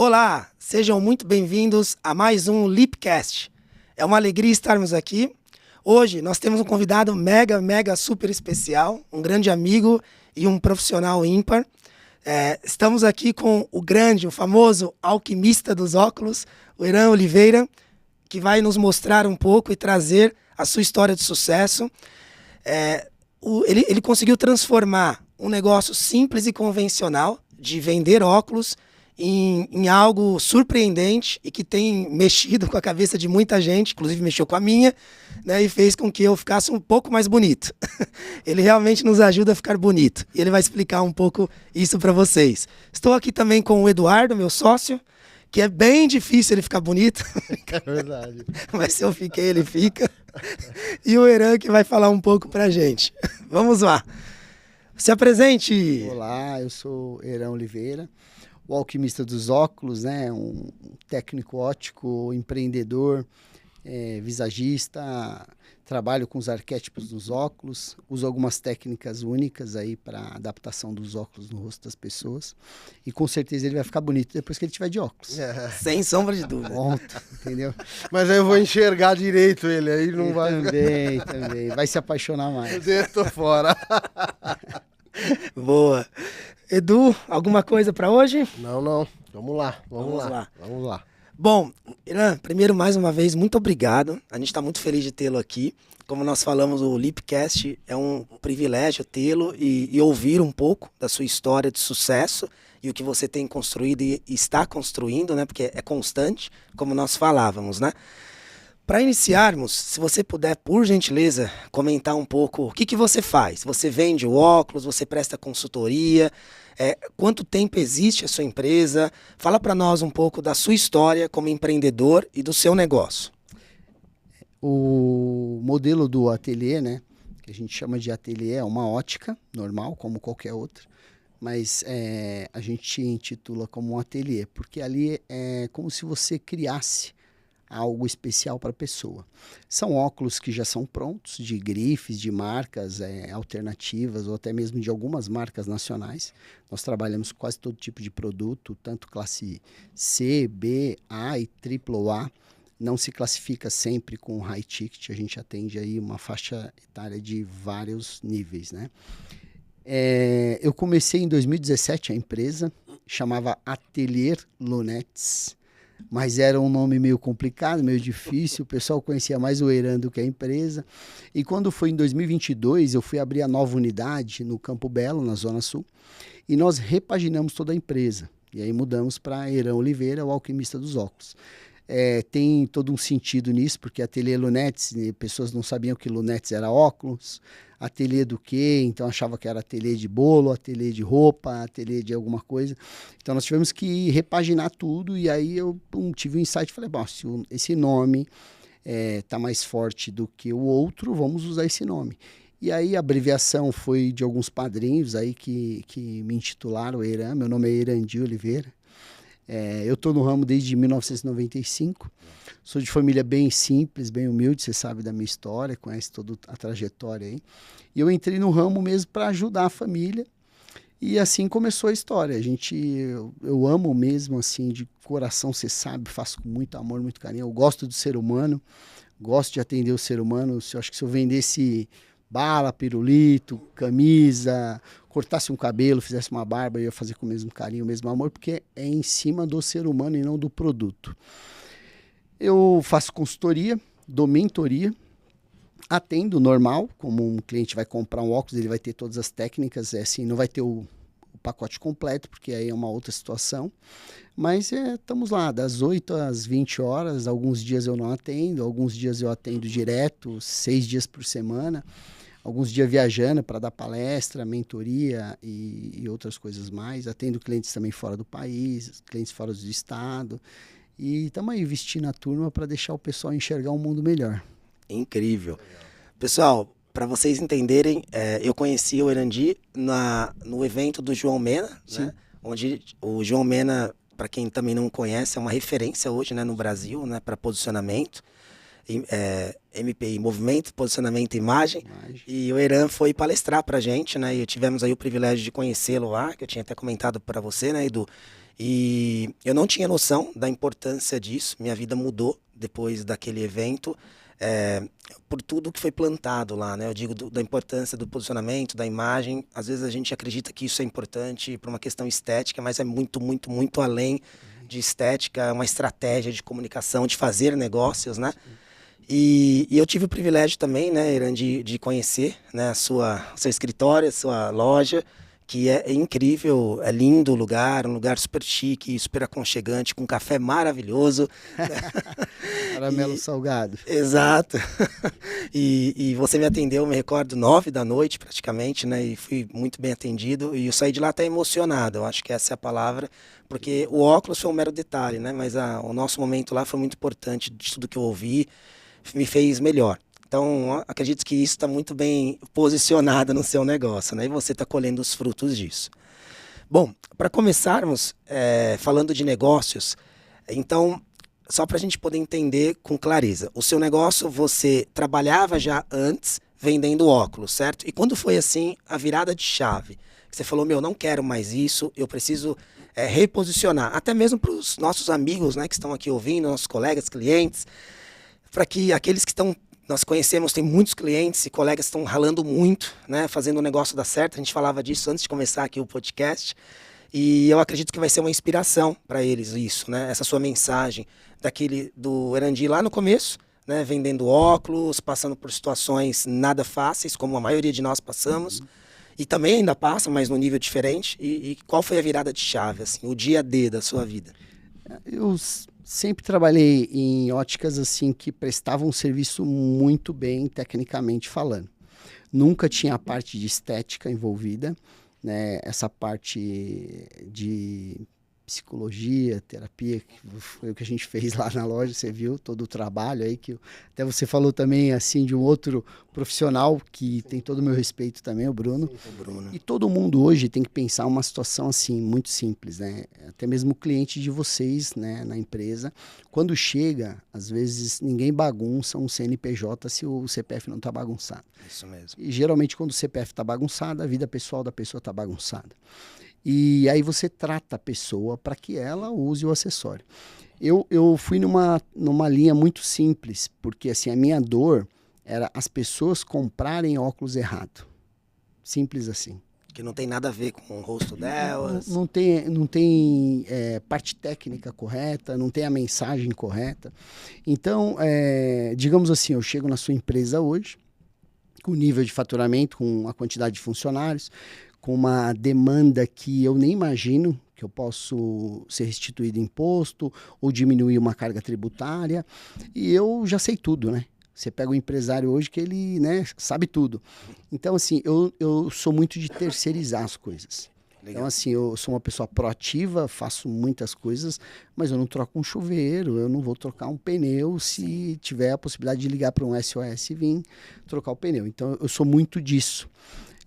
Olá, sejam muito bem-vindos a mais um Lipcast. É uma alegria estarmos aqui. Hoje nós temos um convidado mega super especial, um grande amigo e um profissional ímpar. Estamos aqui com o famoso alquimista dos óculos, o Eran Oliveira, que vai nos mostrar um pouco e trazer a sua história de sucesso. Ele conseguiu transformar um negócio simples e convencional de vender óculos em algo surpreendente e que tem mexido com a cabeça de muita gente, inclusive mexeu com a minha, né, e fez com que eu ficasse um pouco mais bonito. Ele realmente nos ajuda a ficar bonito e ele vai explicar um pouco isso para vocês. Estou aqui também com o Eduardo, meu sócio, que é bem difícil ele ficar bonito. É verdade. Mas se eu fiquei, ele fica. E o Eran que vai falar um pouco pra gente. Vamos lá. Se apresente. Olá, eu sou Eran Oliveira, o alquimista dos óculos, né? Um técnico óptico, empreendedor, visagista, trabalho com os arquétipos dos óculos, uso algumas técnicas únicas aí para adaptação dos óculos no rosto das pessoas e com certeza ele vai ficar bonito depois que ele tiver de óculos. Sem sombra de dúvida. Ponto, entendeu? Mas aí eu vou enxergar direito ele, aí não vai... Também, vai se apaixonar mais. Eu tô fora. Boa. Edu, alguma coisa para hoje? Não. Vamos lá. Bom, Eran, primeiro, mais uma vez, muito obrigado. A gente está muito feliz de tê-lo aqui. Como nós falamos, o Lipcast é um privilégio tê-lo e ouvir um pouco da sua história de sucesso e o que você tem construído e está construindo, né? Porque é constante, como nós falávamos, né? Para iniciarmos, se você puder, por gentileza, comentar um pouco o que você faz. Você vende o óculos, você presta consultoria, quanto tempo existe a sua empresa? Fala para nós um pouco da sua história como empreendedor e do seu negócio. O modelo do ateliê, né, que a gente chama de ateliê, é uma ótica normal, como qualquer outra, mas a gente intitula como um ateliê, porque ali é como se você criasse algo especial para a pessoa. São óculos que já são prontos, de grifes, de marcas alternativas ou até mesmo de algumas marcas nacionais. Nós trabalhamos com quase todo tipo de produto, tanto classe C, B, A e AAA. Não se classifica sempre com high ticket, a gente atende aí uma faixa etária de vários níveis, né? Eu comecei em 2017 a empresa, chamava Atelier Lunettes, mas era um nome meio complicado, meio difícil, o pessoal conhecia mais o Eran do que a empresa. E quando foi em 2022, eu fui abrir a nova unidade no Campo Belo, na Zona Sul, e nós repaginamos toda a empresa. E aí mudamos para Eran Oliveira, o alquimista dos óculos. Tem todo um sentido nisso, porque ateliê Lunettes, pessoas não sabiam que Lunettes era óculos, ateliê do quê? Então achava que era ateliê de bolo, ateliê de roupa, ateliê de alguma coisa. Então nós tivemos que repaginar tudo e aí eu tive um insight e falei, bom, se esse nome tá mais forte do que o outro, vamos usar esse nome. E aí a abreviação foi de alguns padrinhos aí que me intitularam Eran, meu nome é Erandi Oliveira. Eu estou no ramo desde 1995, sou de família bem simples, bem humilde, você sabe da minha história, conhece toda a trajetória aí. E eu entrei no ramo mesmo para ajudar a família e assim começou a história. Eu amo mesmo, assim, de coração, você sabe, faço com muito amor, muito carinho. Eu gosto do ser humano, gosto de atender o ser humano. Eu acho que se eu vendesse bala, pirulito, camisa, cortasse um cabelo, fizesse uma barba, eu ia fazer com o mesmo carinho, o mesmo amor, porque é em cima do ser humano e não do produto. Eu faço consultoria, dou mentoria, atendo normal, como um cliente vai comprar um óculos, ele vai ter todas as técnicas, assim, não vai ter o pacote completo, porque aí é uma outra situação, mas estamos lá, das 8 às 20 horas, alguns dias eu não atendo, alguns dias eu atendo direto, 6 dias por semana, alguns dias viajando para dar palestra, mentoria e outras coisas mais. Atendo clientes também fora do país, clientes fora do estado. E estamos aí vestindo a turma para deixar o pessoal enxergar um mundo melhor. Incrível. Pessoal, para vocês entenderem, eu conheci o Erandi no evento do João Mena, né? Onde o João Mena, para quem também não conhece, é uma referência hoje, né, no Brasil, né, para posicionamento. MPI, Movimento, Posicionamento e Imagem. E o Eran foi palestrar pra gente, né? E tivemos aí o privilégio de conhecê-lo lá, que eu tinha até comentado para você, né, Edu? E eu não tinha noção da importância disso. Minha vida mudou depois daquele evento, por tudo que foi plantado lá, né? Eu digo da importância do posicionamento, da imagem. Às vezes a gente acredita que isso é importante para uma questão estética, mas é muito, muito, muito além de estética, é uma estratégia de comunicação, de fazer negócios, né? E eu tive o privilégio também, né, Iran, de conhecer, né, seu escritório, a sua loja, que é incrível, é lindo o lugar, um lugar super chique, super aconchegante, com um café maravilhoso. Caramelo salgado. Exato. E você me atendeu, me recordo, 9 da noite praticamente, né? E fui muito bem atendido. E eu saí de lá até emocionado, eu acho que essa é a palavra, porque o óculos foi um mero detalhe, né? Mas o nosso momento lá foi muito importante, de tudo que eu ouvi, me fez melhor. Então, acredito que isso está muito bem posicionado no seu negócio, né? E você está colhendo os frutos disso. Bom, para começarmos falando de negócios, então, só para a gente poder entender com clareza, o seu negócio você trabalhava já antes vendendo óculos, certo? E quando foi assim a virada de chave? Você falou, não quero mais isso, eu preciso reposicionar, até mesmo para os nossos amigos, né, que estão aqui ouvindo, nossos colegas, clientes, para que aqueles que nós conhecemos, tem muitos clientes e colegas que estão ralando muito, né, fazendo o negócio dar certo. A gente falava disso antes de começar aqui o podcast. E eu acredito que vai ser uma inspiração para eles isso, né? Essa sua mensagem do Erandi lá no começo, né? Vendendo óculos, passando por situações nada fáceis, como a maioria de nós passamos. E também ainda passa, mas num nível diferente. E qual foi a virada de chave, assim, o dia D da sua vida? Eu sempre trabalhei em óticas assim que prestavam um serviço muito bem tecnicamente falando. Nunca tinha a parte de estética envolvida, né? Essa parte de psicologia, terapia, que foi o que a gente fez lá na loja, você viu todo o trabalho aí, que até você falou também assim de um outro profissional que tem todo o meu respeito também, o Bruno. Sim, o Bruno. E todo mundo hoje tem que pensar uma situação assim, muito simples, né? Até mesmo o cliente de vocês, né, na empresa, quando chega, às vezes ninguém bagunça um CNPJ se o CPF não está bagunçado. Isso mesmo. E geralmente quando o CPF está bagunçado, a vida pessoal da pessoa está bagunçada. E aí você trata a pessoa para que ela use o acessório. Eu fui numa linha muito simples, porque assim, a minha dor era as pessoas comprarem óculos errado. Simples assim. Que não tem nada a ver com o rosto delas. Não tem parte técnica correta, não tem a mensagem correta. Então, digamos assim, eu chego na sua empresa hoje, com o nível de faturamento, com a quantidade de funcionários, com uma demanda que eu nem imagino que eu posso ser restituído imposto ou diminuir uma carga tributária, e eu já sei tudo, né? Você pega um empresário hoje que ele, né, sabe tudo. Então, assim, eu sou muito de terceirizar as coisas. Legal. Então, assim, eu sou uma pessoa proativa, faço muitas coisas, mas eu não troco um chuveiro, eu não vou trocar um pneu se tiver a possibilidade de ligar para um SOS e vir trocar o pneu. Então, eu sou muito disso,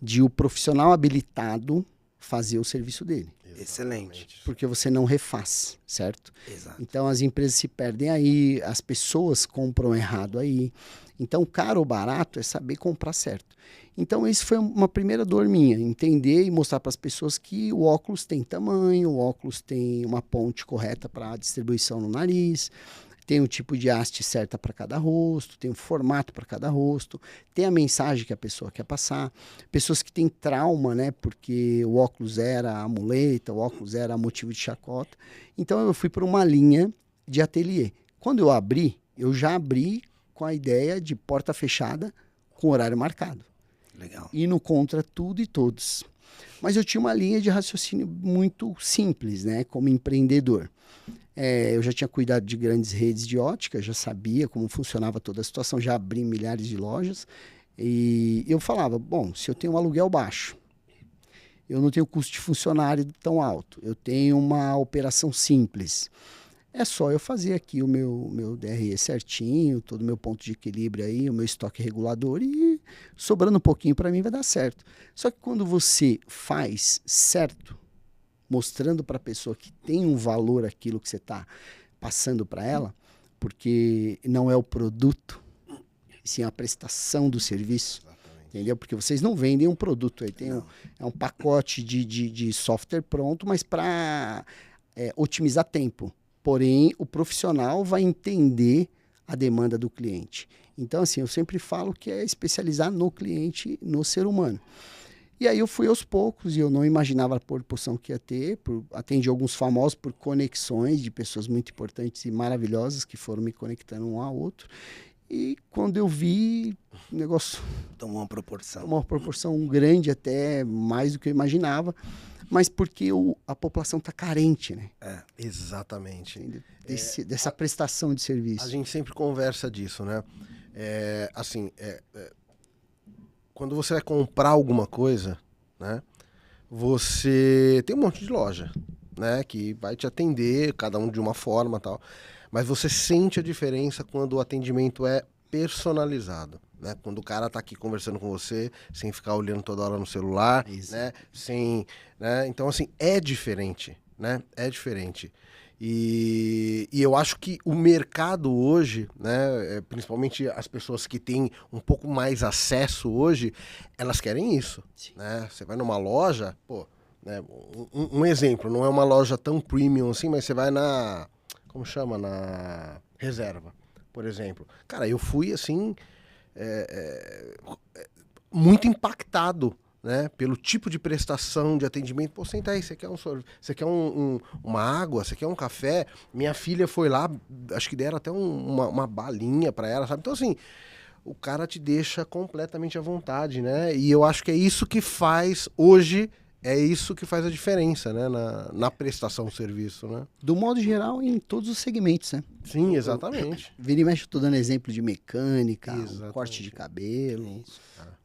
de o profissional habilitado fazer o serviço dele. Excelente. Porque você não refaz, certo? Exato. Então as empresas se perdem aí, as pessoas compram errado aí. Então caro ou barato é saber comprar certo. Então isso foi uma primeira dor minha, entender e mostrar para as pessoas que o óculos tem tamanho, o óculos tem uma ponte correta para distribuição no nariz, tem um tipo de haste certa para cada rosto, tem um formato para cada rosto, tem a mensagem que a pessoa quer passar. Pessoas que têm trauma, né? Porque o óculos era a muleta, o óculos era motivo de chacota. Então eu fui para uma linha de ateliê. Quando eu já abri com a ideia de porta fechada com horário marcado. Legal. Indo contra tudo e todos. Mas eu tinha uma linha de raciocínio muito simples, né? Como empreendedor. Eu já tinha cuidado de grandes redes de ótica, já sabia como funcionava toda a situação, já abri milhares de lojas. E eu falava, bom, se eu tenho um aluguel baixo, eu não tenho custo de funcionário tão alto, eu tenho uma operação simples, é só eu fazer aqui o meu DRE certinho, todo o meu ponto de equilíbrio aí, o meu estoque regulador e sobrando um pouquinho para mim vai dar certo. Só que quando você faz certo, mostrando para a pessoa que tem um valor aquilo que você está passando para ela, porque não é o produto, sim a prestação do serviço. Exatamente. Entendeu? Porque vocês não vendem um produto, aí tem um pacote de software pronto, mas para otimizar tempo. Porém, o profissional vai entender a demanda do cliente. Então, assim, eu sempre falo que é especializar no cliente, no ser humano. E aí eu fui aos poucos e eu não imaginava a proporção que ia ter. Atendi alguns famosos por conexões de pessoas muito importantes e maravilhosas que foram me conectando um ao outro. E quando eu vi, o negócio Tomou uma proporção. uma proporção grande, até mais do que eu imaginava, mas porque a população está carente, né? Exatamente. Entendeu? Dessa prestação de serviço. A gente sempre conversa disso, né? Quando você vai comprar alguma coisa, né? Você tem um monte de loja, né? Que vai te atender, cada um de uma forma e tal. Mas você sente a diferença quando o atendimento é personalizado, né? Quando o cara tá aqui conversando com você, sem ficar olhando toda hora no celular, né? Né? Então, assim, é diferente, né? É diferente. E eu acho que o mercado hoje, né, principalmente as pessoas que têm um pouco mais acesso hoje, elas querem isso, né? Você vai numa loja, pô, né, um exemplo, não é uma loja tão premium assim, mas você vai na, como chama, na Reserva, por exemplo. Cara, eu fui assim, muito impactado, né, pelo tipo de prestação de atendimento. Pô, senta aí, você quer você quer uma água, você quer um café? Minha filha foi lá, acho que deram até uma balinha para ela, sabe? Então, assim, o cara te deixa completamente à vontade, né? E eu acho que é isso que faz hoje, é isso que faz a diferença, né, na prestação do serviço, né? Do modo geral, em todos os segmentos, né? Sim, exatamente. Vira e mexe, eu tô dando exemplo de mecânica, um Exatamente. corte de cabelo,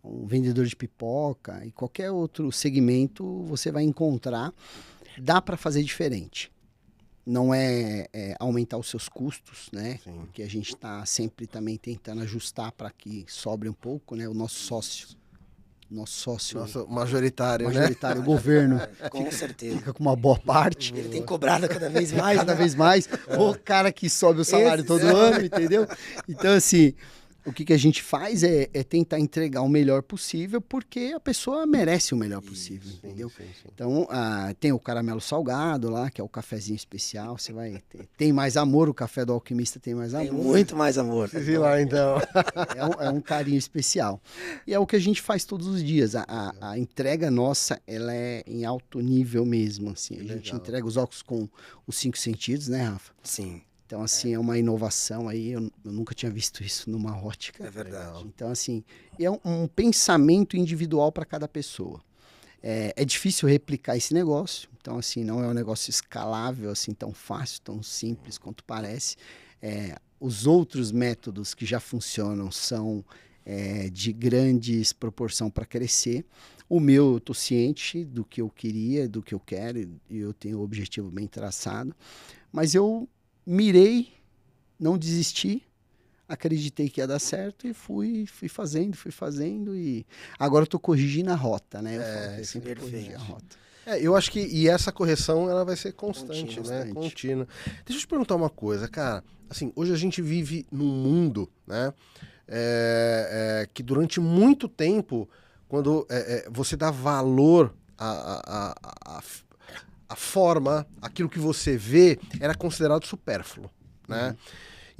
um vendedor de pipoca e qualquer outro segmento você vai encontrar. Dá para fazer diferente. Não é aumentar os seus custos, né? Sim. Porque a gente está sempre também tentando ajustar para que sobre um pouco, né? O nosso sócio, Nosso majoritário, né? o governo, Com certeza. fica com uma boa parte. Ele tem cobrado cada vez mais. Cada né? vez mais. O cara que sobe o salário todo ano, entendeu? Então, assim, o que a gente faz é tentar entregar o melhor possível, porque a pessoa merece o melhor possível, entendeu? Sim. Então, tem o caramelo salgado lá, que é o cafezinho especial. Você vai tem mais amor, o café do alquimista tem mais Tem amor. muito mais amor. Sei lá, então. É um carinho especial. E é o que a gente faz todos os dias. A entrega nossa, ela é em alto nível mesmo, assim. A gente entrega os óculos com os 5 sentidos, né, Rafa? Sim, Então, assim, é uma inovação aí, eu nunca tinha visto isso numa ótica. é verdade. Então, assim, é um pensamento individual para cada pessoa. É difícil replicar esse negócio, então, assim, não é um negócio escalável, assim, tão fácil, tão simples quanto parece. Os outros métodos que já funcionam são de grandes proporção para crescer. O meu, eu estou ciente do que eu queria, do que eu quero, e eu tenho o objetivo bem traçado, mas eu mirei, não desisti, acreditei que ia dar certo e fui fazendo e agora eu tô corrigindo a rota, né? Eu falo que eu sempre corrigi a rota. Eu acho que essa correção ela vai ser constante, né? Constante. Contínua. Deixa eu te perguntar uma coisa, cara. Assim, hoje a gente vive num mundo, né? Que durante muito tempo, quando você dá valor a forma, aquilo que você vê, era considerado supérfluo, né?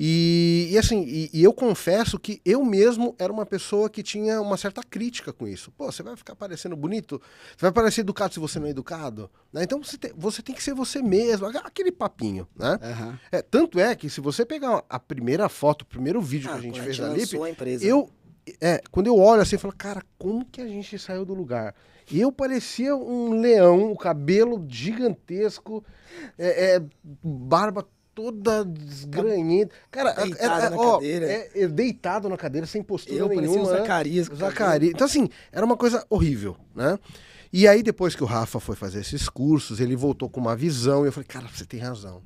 E assim, eu confesso que eu mesmo era uma pessoa que tinha uma certa crítica com isso. Pô, você vai ficar parecendo bonito? Você vai parecer educado se você não é educado? Né? Então você tem que ser você mesmo, aquele papinho, né? Uhum. Tanto é que se você pegar a primeira foto, o primeiro vídeo que a gente fez da Lip, a empresa. quando eu olho assim, eu falo, cara, como que a gente saiu do lugar? E eu parecia um leão, o cabelo gigantesco, barba toda desgranhenta. Cara, Deitado na cadeira. Deitado na cadeira, sem postura Eu parecia nenhuma. o Zacarias. com o Zacarias. Então, assim, era uma coisa horrível, né? E aí, depois que o Rafa foi fazer esses cursos, ele voltou com uma visão, e eu falei, cara, você tem razão.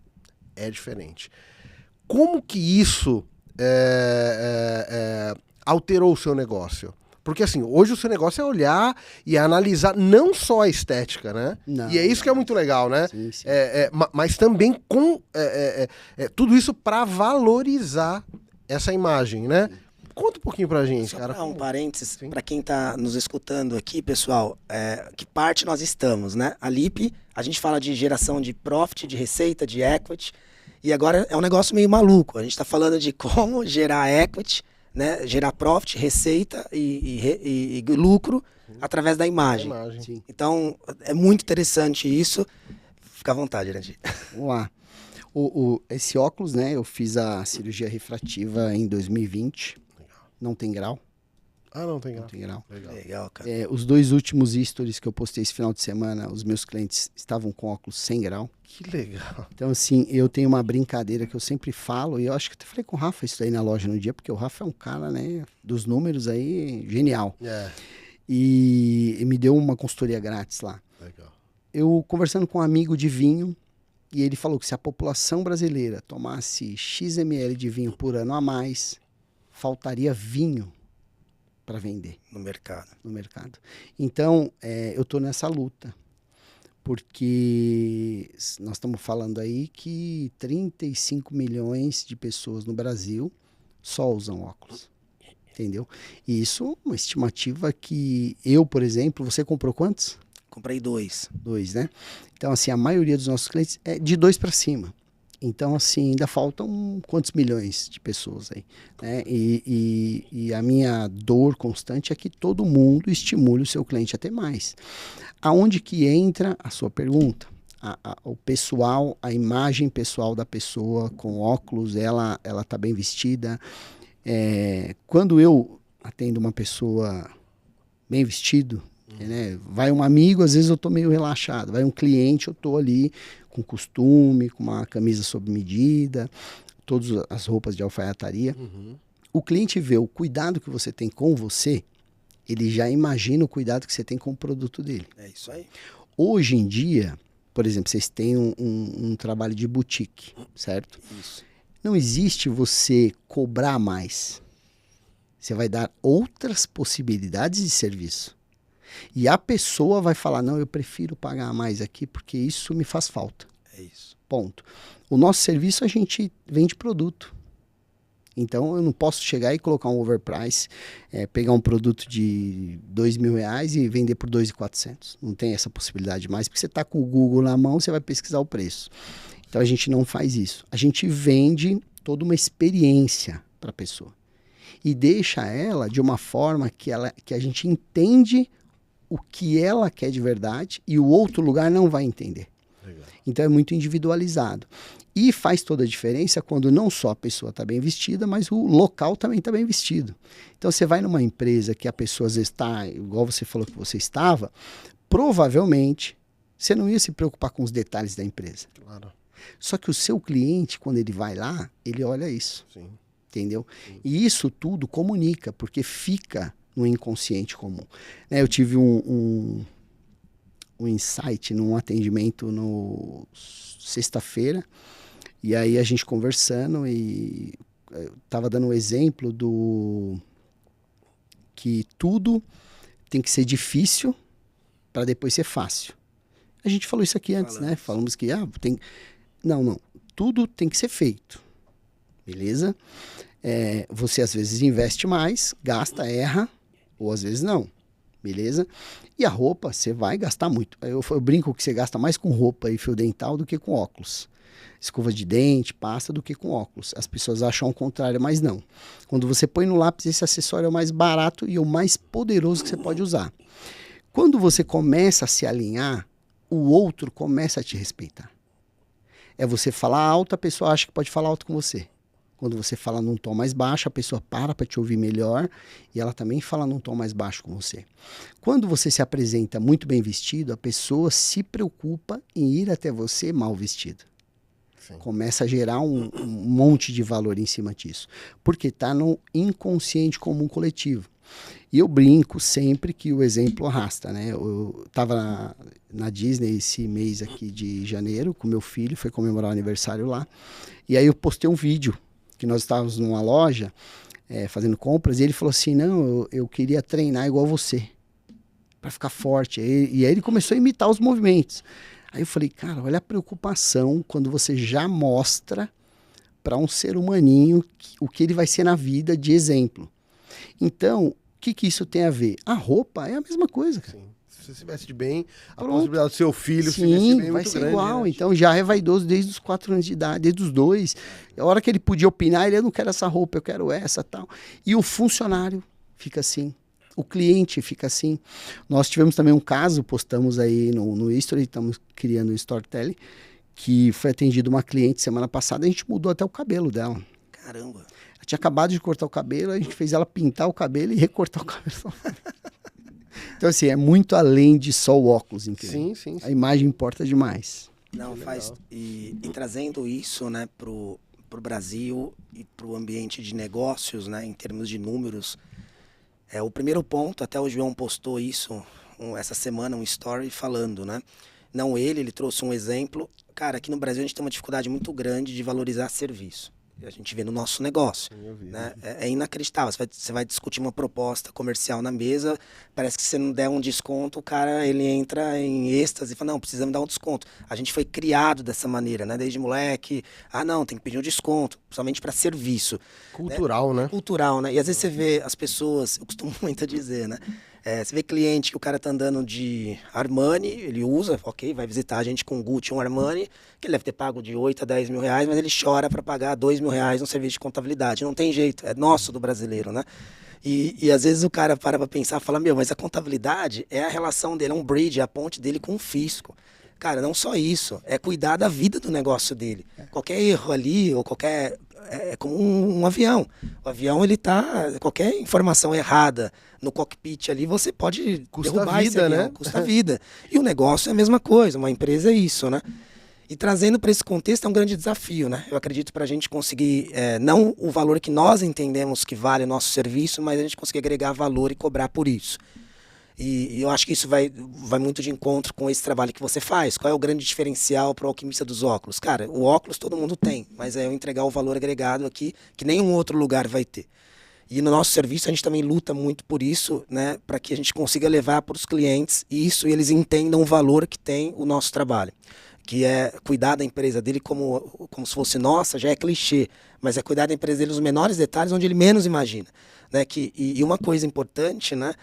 É diferente. Como que isso alterou o seu negócio? Porque assim, hoje o seu negócio é olhar e analisar não só a estética, né? Não, e é isso que é muito legal, né? Sim, sim. Mas também com tudo isso para valorizar essa imagem, né? Conta um pouquinho pra gente, Só cara. pra um parênteses, Sim. para quem está nos escutando aqui, pessoal, que parte nós estamos, né? A Lip, a gente fala de geração de profit, de receita, de equity, e agora é um negócio meio maluco. A gente está falando de como gerar equity, né? Gerar profit, receita e lucro através da A imagem. imagem. Sim. Então, é muito interessante isso. Fica à vontade, Irandir. Vamos lá. Esse óculos, né? Eu fiz a cirurgia refrativa em 2020. Não tem grau. Ah, não, tem Não grau. tem grau. Legal. Legal, cara. Os 2 últimos stories que eu postei esse final de semana, os meus clientes estavam com óculos sem grau. Que legal. Então, assim, eu tenho uma brincadeira que eu sempre falo, e eu acho que até falei com o Rafa isso daí na loja no dia, porque o Rafa é um cara, né, dos números aí, genial. E me deu uma consultoria grátis lá. Legal. Eu conversando com um amigo de vinho, e ele falou que se a população brasileira tomasse X ml de vinho por ano a mais, faltaria vinho para vender No mercado. no mercado. Então, eu estou nessa luta, porque nós estamos falando aí que 35 milhões de pessoas no Brasil só usam óculos, entendeu? E isso é uma estimativa que eu, por exemplo, você comprou quantos? Comprei 2. 2, né? Então, assim, a maioria dos nossos clientes é de 2 para cima. Então, assim, ainda faltam quantos milhões de pessoas aí, né? E a minha dor constante é que todo mundo estimule o seu cliente a ter mais. Aonde que entra a sua pergunta? O pessoal, a imagem pessoal da pessoa com óculos, ela tá bem vestida. Quando eu atendo uma pessoa bem vestido, né? Vai um amigo, às vezes eu tô meio relaxado. Vai um cliente, eu tô ali com costume, com uma camisa sob medida, todas as roupas de alfaiataria. O cliente vê o cuidado que você tem com você, ele já imagina o cuidado que você tem com o produto dele. É isso aí. Hoje em dia, por exemplo, vocês têm um trabalho de boutique, certo? Isso. Não existe você cobrar mais. Você vai dar outras possibilidades de serviço. E a pessoa vai falar, não, eu prefiro pagar mais aqui porque isso me faz falta. É isso. Ponto. O nosso serviço a gente vende produto. Então eu não posso chegar e colocar um overprice, pegar um produto de R$2.000 e vender por 2.400. Não tem essa possibilidade mais, porque você está com o Google na mão, você vai pesquisar o preço. Então a gente não faz isso. A gente vende toda uma experiência para a pessoa. E deixa ela de uma forma que a gente entende o que ela quer de verdade e o outro lugar não vai entender. Legal. Então é muito individualizado. E faz toda a diferença quando não só a pessoa está bem vestida, mas o local também está bem vestido. Então você vai numa empresa que a pessoa às vezes está, igual você falou que você estava, provavelmente você não ia se preocupar com os detalhes da empresa. Claro. Só que o seu cliente, quando ele vai lá, ele olha isso. Sim. Entendeu? E isso tudo comunica, porque fica no inconsciente comum. Eu tive um insight num atendimento no sexta-feira, e aí a gente conversando, e eu estava dando um exemplo do que tudo tem que ser difícil para depois ser fácil. A gente falou isso aqui antes, né? Falamos que tem... Não. Tudo tem que ser feito. Beleza? Você às vezes investe mais, gasta, erra, ou às vezes não. Beleza? E a roupa, você vai gastar muito. Eu brinco que você gasta mais com roupa e fio dental do que com óculos. Escova de dente, pasta, do que com óculos. As pessoas acham o contrário, mas não. Quando você põe no lápis, esse acessório é o mais barato e o mais poderoso que você pode usar. Quando você começa a se alinhar, o outro começa a te respeitar. É você falar alto, a pessoa acha que pode falar alto com você. Quando você fala num tom mais baixo, a pessoa para te ouvir melhor e ela também fala num tom mais baixo com você. Quando você se apresenta muito bem vestido, a pessoa se preocupa em ir até você mal vestido. Sim. Começa a gerar um monte de valor em cima disso. Porque está no inconsciente comum coletivo. E eu brinco sempre que o exemplo arrasta, né? Eu estava na Disney esse mês aqui de janeiro com meu filho, foi comemorar o aniversário lá. E aí eu postei um vídeo que nós estávamos numa loja fazendo compras, e ele falou assim, não, eu queria treinar igual você, para ficar forte. E aí ele começou a imitar os movimentos. Aí eu falei, cara, olha a preocupação quando você já mostra para um ser humaninho o que ele vai ser na vida de exemplo. Então, o que isso tem a ver? A roupa é a mesma coisa, cara. Sim. Se você se veste bem, a Pronto. possibilidade do seu filho se Sim, vestir bem é vai muito ser grande. igual. Né? Então já é vaidoso desde os 4 anos de idade, desde os 2. A hora que ele podia opinar, eu não quero essa roupa, eu quero essa, tal. E o funcionário fica assim. O cliente fica assim. Nós tivemos também um caso, postamos aí no History, estamos criando o Storytelling, que foi atendido uma cliente semana passada, a gente mudou até o cabelo dela. Caramba. Ela tinha acabado de cortar o cabelo, a gente fez ela pintar o cabelo e recortar o cabelo. Então, assim, é muito além de só o óculos, entendeu? Sim. A imagem importa demais. Não, faz. E trazendo isso, né, pro Brasil e pro ambiente de negócios, né, em termos de números, o primeiro ponto, até o João postou isso essa semana, um story falando, né? Não ele trouxe um exemplo. Cara, aqui no Brasil a gente tem uma dificuldade muito grande de valorizar serviço. A gente vê no nosso negócio. Sim, né? É inacreditável. Você vai discutir uma proposta comercial na mesa, parece que se você não der um desconto, o cara ele entra em êxtase e fala, não, precisamos dar um desconto. A gente foi criado dessa maneira, né? Desde moleque, não, tem que pedir um desconto, principalmente para serviço. Cultural, né? Cultural, né? E às vezes você vê as pessoas, eu costumo muito dizer, né? Você vê cliente que o cara tá andando de Armani, ele usa, ok, vai visitar a gente com Gucci ou um Armani, que ele deve ter pago de 8 a 10 mil reais, mas ele chora para pagar 2 mil reais no serviço de contabilidade. Não tem jeito, é nosso do brasileiro, né? E às vezes o cara para pensar e fala, mas a contabilidade é a relação dele, é um bridge, é a ponte dele com o fisco. Cara, não só isso, é cuidar da vida do negócio dele. Qualquer erro ali, ou qualquer... É como um avião. O avião, ele tá... Qualquer informação errada no cockpit ali, você pode derrubar esse avião. Custa a vida. E o negócio é a mesma coisa, uma empresa é isso, né? E trazendo para esse contexto é um grande desafio, né? Eu acredito para a gente conseguir, não o valor que nós entendemos que vale o nosso serviço, mas a gente conseguir agregar valor e cobrar por isso. E eu acho que isso vai muito de encontro com esse trabalho que você faz. Qual é o grande diferencial para o alquimista dos óculos? Cara, o óculos todo mundo tem, mas é eu entregar o valor agregado aqui que nenhum outro lugar vai ter. E no nosso serviço a gente também luta muito por isso, né, para que a gente consiga levar para os clientes isso e eles entendam o valor que tem o nosso trabalho. Que é cuidar da empresa dele como se fosse nossa, já é clichê, mas é cuidar da empresa dele nos menores detalhes onde ele menos imagina. Né? E uma coisa importante, né,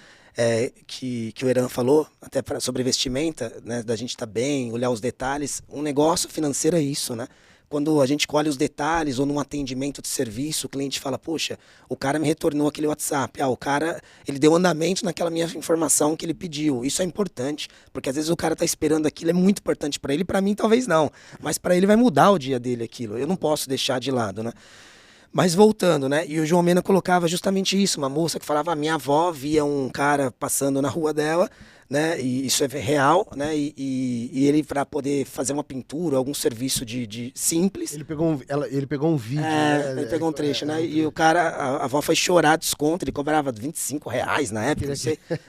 que o Eran falou, até sobre vestimenta, né, da gente estar bem, olhar os detalhes, um negócio financeiro é isso, né? Quando a gente colhe os detalhes ou num atendimento de serviço, o cliente fala, poxa, o cara me retornou aquele WhatsApp, o cara, ele deu andamento naquela minha informação que ele pediu. Isso é importante, porque às vezes o cara está esperando aquilo, é muito importante para ele, para mim talvez não, mas para ele vai mudar o dia dele aquilo, eu não posso deixar de lado, né? Mas voltando, né? E o João Mena colocava justamente isso, uma moça que falava, minha avó via um cara passando na rua dela, né? E isso é real, né? E ele, para poder fazer uma pintura, algum serviço de simples... Ele pegou um vídeo, né? Ele pegou um trecho, né? E o cara, a avó foi chorar desconto, ele cobrava R$25 na época,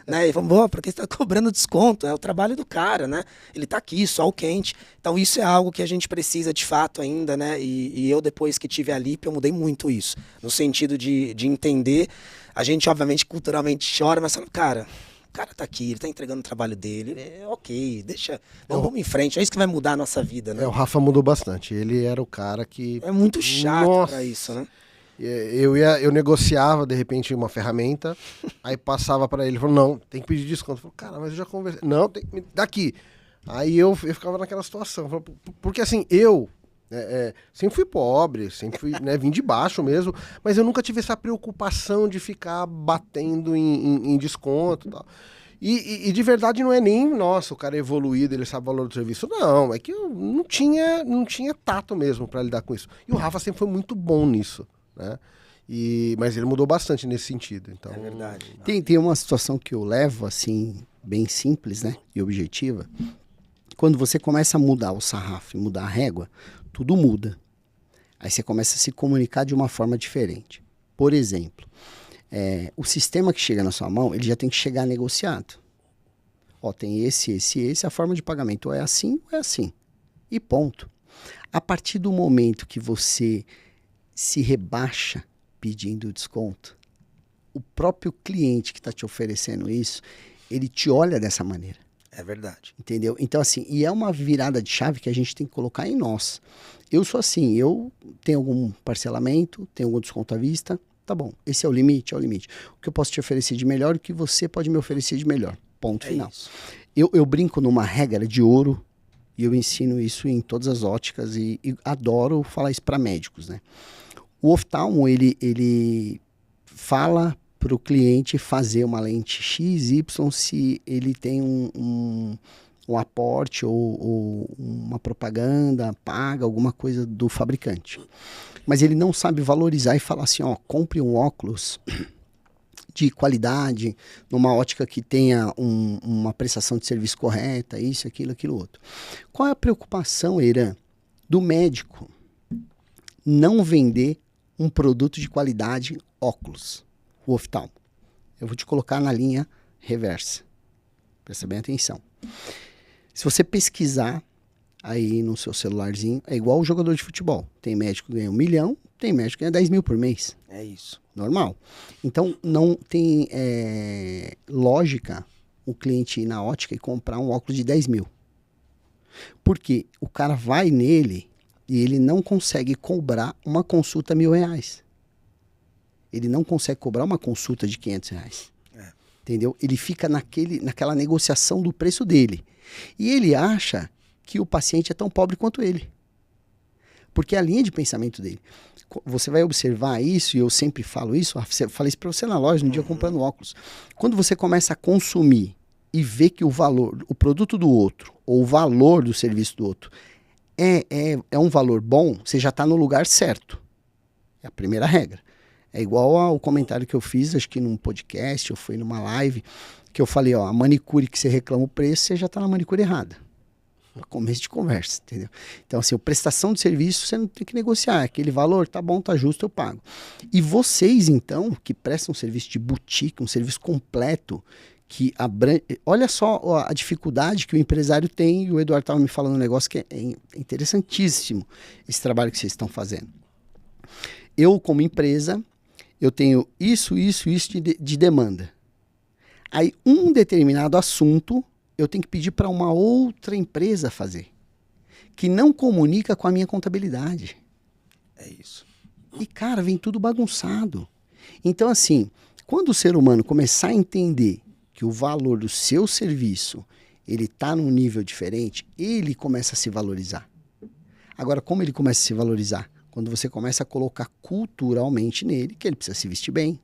né? E falou, por que você tá cobrando desconto? É o trabalho do cara, né? Ele tá aqui, sol quente. Então isso é algo que a gente precisa de fato ainda, né? E eu, depois que tive a LIP, eu mudei muito isso. No sentido de entender, a gente obviamente culturalmente chora, mas fala, cara... O cara tá aqui, ele tá entregando o trabalho dele, ok, deixa, vamos em frente, é isso que vai mudar a nossa vida, né? O Rafa mudou bastante, ele era o cara que... É muito chato pra isso, né? Eu negociava, de repente, uma ferramenta, aí passava pra ele, falou, não, tem que pedir desconto. Eu falei, cara, mas eu já conversei, não, tem que daqui. Aí eu ficava naquela situação, porque assim, eu... sempre fui pobre, sempre fui, né, vim de baixo mesmo, mas eu nunca tive essa preocupação de ficar batendo em desconto e tal. E de verdade não é nem, nossa, o cara é evoluído, ele sabe o valor do serviço. Não, é que eu não tinha tato mesmo para lidar com isso. E o Rafa sempre foi muito bom nisso, né? Mas ele mudou bastante nesse sentido. Então... É verdade. Tem uma situação que eu levo, assim, bem simples, né, e objetiva. Quando você começa a mudar o sarrafo e mudar a régua, tudo muda. Aí você começa a se comunicar de uma forma diferente. Por exemplo, o sistema que chega na sua mão, ele já tem que chegar negociado. Tem esse, a forma de pagamento ou é assim ou é assim. E ponto. A partir do momento que você se rebaixa pedindo desconto, o próprio cliente que está te oferecendo isso, ele te olha dessa maneira. É verdade. Entendeu? Então, assim, e é uma virada de chave que a gente tem que colocar em nós. Eu sou assim, eu tenho algum parcelamento, tenho algum desconto à vista, Tá bom, esse é o limite, é o limite. O que eu posso te oferecer de melhor, o que você pode me oferecer de melhor. Ponto final. Isso. Eu brinco numa regra de ouro, e eu ensino isso em todas as óticas, e adoro falar isso para médicos, né? O oftalmo, ele fala para o cliente fazer uma lente XY se ele tem um aporte ou uma propaganda paga, alguma coisa do fabricante. Mas ele não sabe valorizar e falar assim, ó, compre um óculos de qualidade, numa ótica que tenha uma prestação de serviço correta, isso, aquilo outro. Qual é a preocupação, Eiran, do médico não vender um produto de qualidade óculos, o oftalmo? Eu vou te colocar na linha reversa. Presta bem atenção. Se você pesquisar aí no seu celularzinho, é igual o jogador de futebol. Tem médico que ganha 1 milhão, tem médico que ganha 10 mil por mês. É isso. Normal. Então, não tem lógica o cliente ir na ótica e comprar um óculos de 10 mil. Porque o cara vai nele e ele não consegue cobrar uma consulta R$1.000. Ele não consegue cobrar uma consulta de R$500. Entendeu? Ele fica naquela negociação do preço dele. E ele acha que o paciente é tão pobre quanto ele. Porque é a linha de pensamento dele. Você vai observar isso, e eu sempre falo isso, eu falei isso para você na loja, no dia comprando óculos. Quando você começa a consumir e vê que o valor, o produto do outro, ou o valor do serviço do outro, é um valor bom, você já está no lugar certo. É a primeira regra. É igual ao comentário que eu fiz, acho que num podcast, ou foi numa live, que eu falei, ó, a manicure que você reclama o preço, você já está na manicure errada. Começo de conversa, entendeu? Então, assim, a prestação de serviço, você não tem que negociar. Aquele valor, tá bom, tá justo, eu pago. E vocês, então, que prestam um serviço de boutique, um serviço completo, que abrange... Olha só a dificuldade que o empresário tem, e o Eduardo estava me falando um negócio que é interessantíssimo, esse trabalho que vocês estão fazendo. Eu, como empresa, eu tenho isso de demanda. Aí, um determinado assunto, eu tenho que pedir para uma outra empresa fazer, que não comunica com a minha contabilidade. É isso. E, cara, vem tudo bagunçado. Então, assim, quando o ser humano começar a entender que o valor do seu serviço, ele está num nível diferente, ele começa a se valorizar. Agora, como ele começa a se valorizar? Quando você começa a colocar culturalmente nele que ele precisa se vestir bem,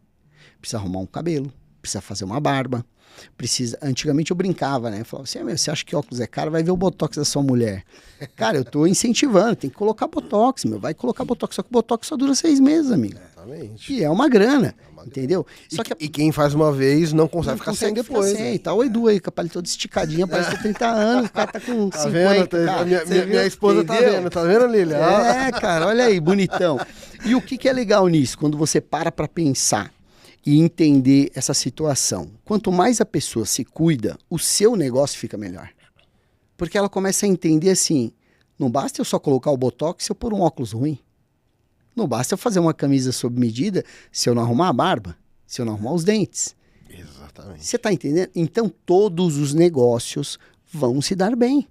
precisa arrumar um cabelo, precisa fazer uma barba, precisa... Antigamente eu brincava, né? Eu falava assim, você acha que óculos é caro? Vai ver o botox da sua mulher. Cara, eu tô incentivando, tem que colocar botox, vai colocar botox. Só que o botox só dura 6 meses, amigo. Exatamente. E é uma grana, entendeu? Só que... E quem faz uma vez não consegue ficar sem depois. Ficar sem, né? Tá o Edu aí, com a pele toda esticadinha, parece que tem 30 anos, o cara tá com 50. Vendo? Cara, minha esposa entendeu? Tá vendo, Lília? É, cara, olha aí, bonitão. E o que é legal nisso? Quando você para pensar e entender essa situação. Quanto mais a pessoa se cuida, o seu negócio fica melhor. Porque ela começa a entender assim, não basta eu só colocar o botox se eu pôr um óculos ruim. Não basta eu fazer uma camisa sob medida se eu não arrumar a barba, se eu não arrumar os dentes. Exatamente. Você está entendendo? Então todos os negócios vão se dar bem.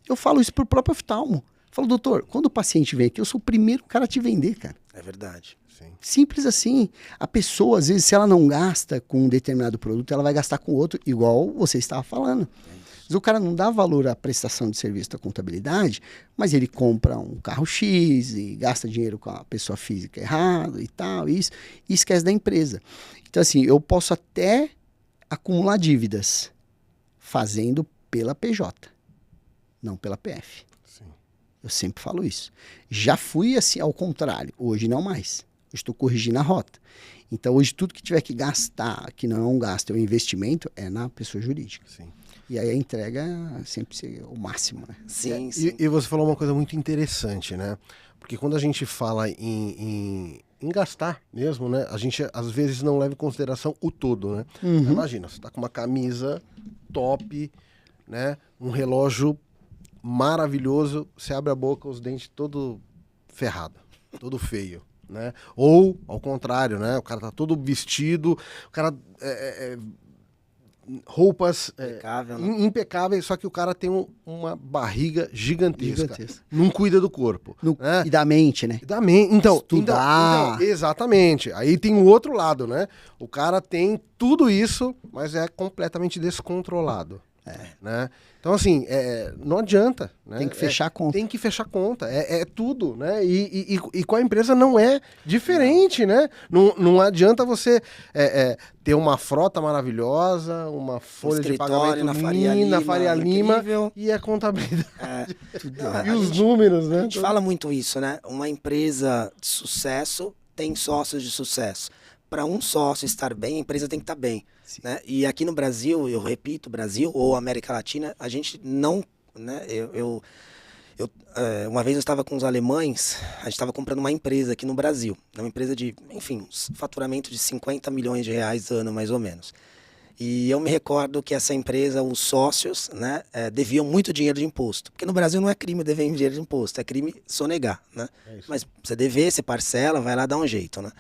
Eu falo isso pro próprio oftalmo. Eu falo, doutor, quando o paciente vem aqui, eu sou o primeiro cara a te vender, cara. É verdade. Sim. Simples assim. A pessoa, às vezes, se ela não gasta com um determinado produto, ela vai gastar com outro, igual você estava falando. Mas o cara não dá valor à prestação de serviço da contabilidade, mas ele compra um carro X e gasta dinheiro com a pessoa física errado e tal, isso, e esquece da empresa. Então, assim, eu posso até acumular dívidas fazendo pela PJ, não pela PF. Sim. Eu sempre falo isso. Já fui assim ao contrário, hoje não mais. Eu estou corrigindo a rota. Então, hoje, tudo que tiver que gastar, que não é um gasto, é um investimento, é na pessoa jurídica. Sim. E aí a entrega sempre ser o máximo, né? Sim, E você falou uma coisa muito interessante, né? Porque quando a gente fala em gastar mesmo, né? A gente, às vezes, não leva em consideração o todo, né? Uhum. Imagina, você tá com uma camisa top, né? Um relógio maravilhoso, você abre a boca, os dentes todo ferrado, todo feio. Né? Ou, ao contrário, né? O cara tá todo vestido, o cara roupas Impecável, né? impecáveis, só que o cara tem uma barriga gigantesca. Não cuida do corpo. Né? E da mente, né? Da mente. Então, Estudar. exatamente. Aí tem o outro lado, né? O cara tem tudo isso, mas é completamente descontrolado. Né? Então, assim, não adianta. Né? Tem que fechar a conta. Tem que fechar a conta. É tudo, né? E com a empresa não é diferente, né? Não adianta você ter uma frota maravilhosa, uma folha de pagamento na Faria Lima incrível. e a contabilidade. E A os gente- números, né? A gente fala muito isso, né? Uma empresa de sucesso tem sócios de sucesso. Para um sócio estar bem, a empresa tem que estar bem. Né? E aqui no Brasil, eu repito, Brasil ou América Latina, a gente não... Né? Uma vez eu estava com os alemães, a gente estava comprando uma empresa aqui no Brasil. Uma empresa de, enfim, um faturamento de 50 milhões de reais ano, mais ou menos. E eu me recordo que essa empresa, os sócios, né, deviam muito dinheiro de imposto. Porque no Brasil não é crime dever dinheiro de imposto, é crime sonegar. Né? Mas você dever, você parcela, vai lá dar um jeito. Né?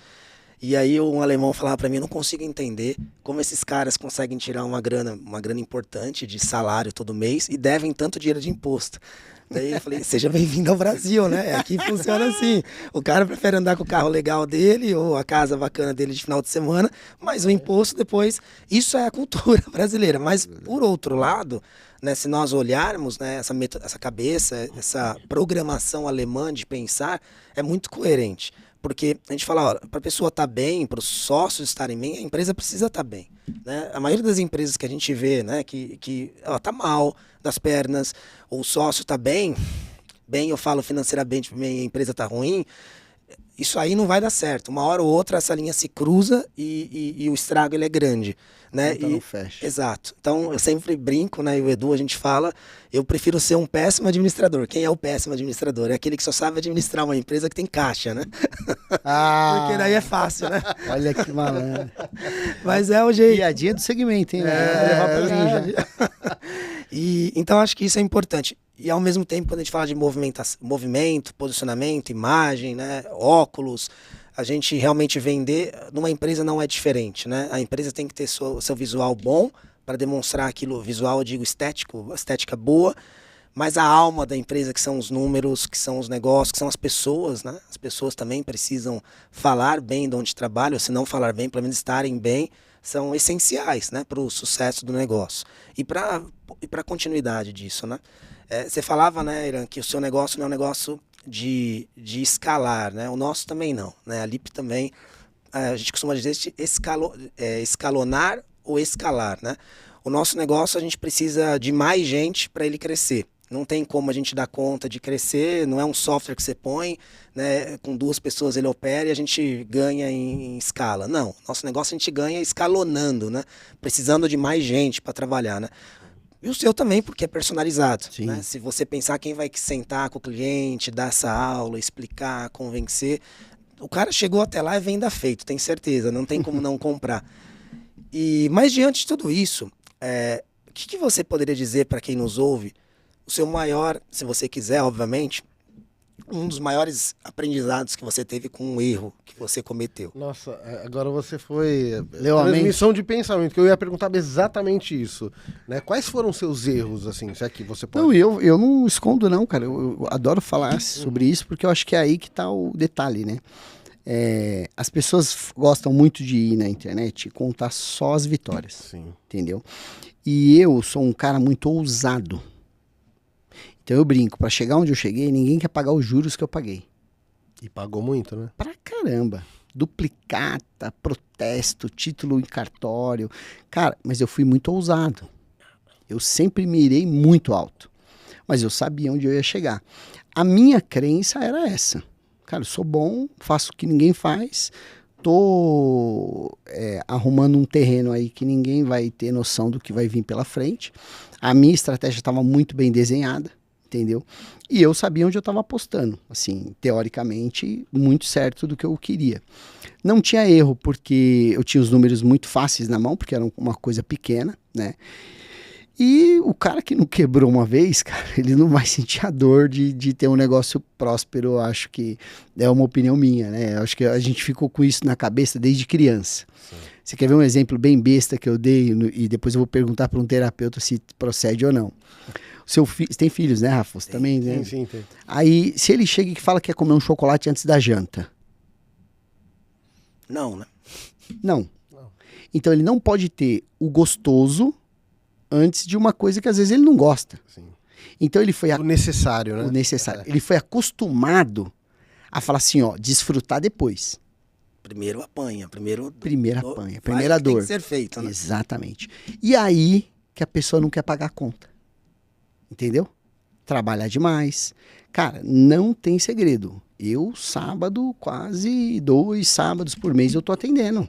E aí um alemão falava para mim, eu não consigo entender como esses caras conseguem tirar uma grana importante de salário todo mês e devem tanto dinheiro de imposto. Daí eu falei, seja bem-vindo ao Brasil, né? Aqui funciona assim. O cara prefere andar com o carro legal dele ou a casa bacana dele de final de semana, mas o imposto depois... Isso é a cultura brasileira. Mas, por outro lado, né, se nós olharmos, né, essa cabeça, essa programação alemã de pensar, é muito coerente. Porque a gente fala, para a pessoa estar bem, para os sócios estarem bem, a empresa precisa estar bem. Né? A maioria das empresas que a gente vê, né, que ela está mal das pernas, ou o sócio está bem, eu falo financeiramente, a empresa está ruim, isso aí não vai dar certo. Uma hora ou outra essa linha se cruza e o estrago ele é grande. Né? Não fecha. Exato. Então eu sempre brinco, né? E o Edu, a gente fala, eu prefiro ser um péssimo administrador. Quem é o péssimo administrador? É aquele que só sabe administrar uma empresa que tem caixa, né? Porque daí é fácil, né? Olha que malandro. Mas é o jeito. Piadinha do segmento, hein? Levar pra mim já. Então acho que isso é importante. E ao mesmo tempo, quando a gente fala de movimento, posicionamento, imagem, né? Óculos, a gente realmente vender numa empresa não é diferente, né? A empresa tem que ter seu visual bom para demonstrar aquilo, visual, eu digo estética boa, mas a alma da empresa, que são os números, que são os negócios, que são as pessoas, né? As pessoas também precisam falar bem de onde trabalham, ou se não falar bem, pelo menos estarem bem, são essenciais, né? Para o sucesso do negócio e para a continuidade disso, né? Você falava, né, Irã, que o seu negócio não é um negócio de escalar, né? O nosso também não, né? A Lip também, a gente costuma dizer escalonar ou escalar, né? O nosso negócio a gente precisa de mais gente para ele crescer. Não tem como a gente dar conta de crescer, não é um software que você põe, né, com 2 pessoas ele opera e a gente ganha em escala. Não, nosso negócio a gente ganha escalonando, né? Precisando de mais gente para trabalhar, né? E o seu também, porque é personalizado. Né? Se você pensar quem vai sentar com o cliente, dar essa aula, explicar, convencer, o cara chegou até lá e venda feito, tem certeza, não tem como não comprar. Mas diante de tudo isso, o que você poderia dizer para quem nos ouve, o seu maior, se você quiser, obviamente, um dos maiores aprendizados que você teve com um erro que você cometeu? Nossa, agora você foi... Leu a transmissão de pensamento, que eu ia perguntar exatamente isso. Né? Quais foram os seus erros, assim, se é que você pode... Não, eu não escondo não, cara. Eu adoro falar sobre isso, porque eu acho que é aí que tá o detalhe, né? As pessoas gostam muito de ir na internet e contar só as vitórias. Sim. Entendeu? E eu sou um cara muito ousado. Então eu brinco, para chegar onde eu cheguei, ninguém quer pagar os juros que eu paguei. E pagou muito, né? Pra caramba. Duplicata, protesto, título em cartório. Cara, mas eu fui muito ousado. Eu sempre mirei muito alto. Mas eu sabia onde eu ia chegar. A minha crença era essa. Cara, eu sou bom, faço o que ninguém faz. Tô arrumando um terreno aí que ninguém vai ter noção do que vai vir pela frente. A minha estratégia estava muito bem desenhada. Entendeu? E eu sabia onde eu estava apostando, assim, teoricamente, muito certo do que eu queria. Não tinha erro, porque eu tinha os números muito fáceis na mão, porque era uma coisa pequena, né? E o cara que não quebrou uma vez, cara, ele não vai sentir a dor de ter um negócio próspero. Eu acho que é uma opinião minha, né? Eu acho que a gente ficou com isso na cabeça desde criança. Sim. Você quer ver um exemplo bem besta que eu dei e depois eu vou perguntar para um terapeuta se procede ou não. Você tem filhos, né, Rafa? Você também, né? Sim, tem. Aí, se ele chega e fala que quer comer um chocolate antes da janta. Não, né? Não. Então ele não pode ter o gostoso antes de uma coisa que às vezes ele não gosta. Sim. Então ele foi... O necessário, né? O necessário. Ele foi acostumado a falar assim, ó, desfrutar depois. Primeiro apanha, primeira dor. Tem que ser feito, né? Exatamente. E aí que a pessoa não quer pagar a conta. Entendeu? Trabalhar demais. Cara, não tem segredo. Eu, sábado, quase 2 sábados por mês eu tô atendendo.